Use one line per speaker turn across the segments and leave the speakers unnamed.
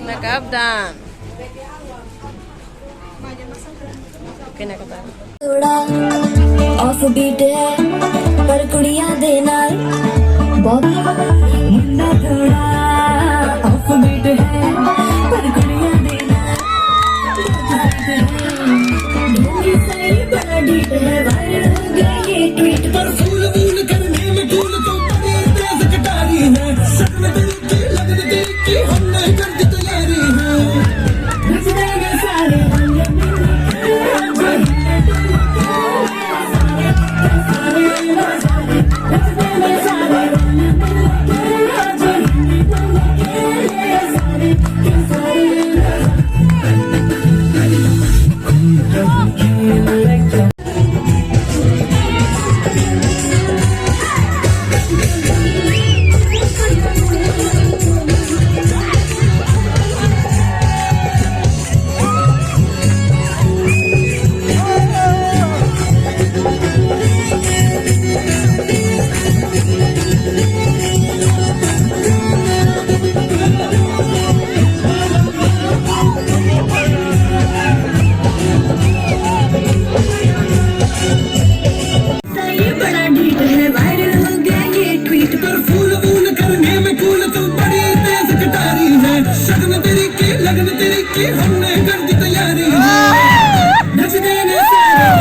Nakabdan.
थोड़ा off beat है पर कुड़ियां दे नाल मुन्ना थोड़ा ऑफ बीट है पर कुड़ियां दे नाल ढोंगी सही बड़ा डीट है वायरल हो गया ये ट्वीट पर फूल फूल करने में फूल तो बड़ी तेज कटारी है शक्ल दिल की लगन दिल की हमने कर दी तैयारी है नच रहे सारे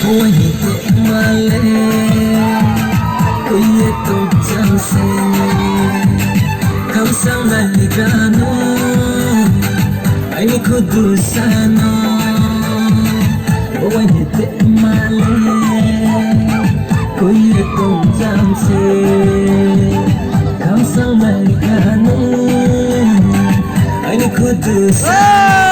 वहीं पे माले कोई ये तो जम से kau sama ligano ay kudusano wanye te male kuye kong jamse kau sama ligano ay kudusano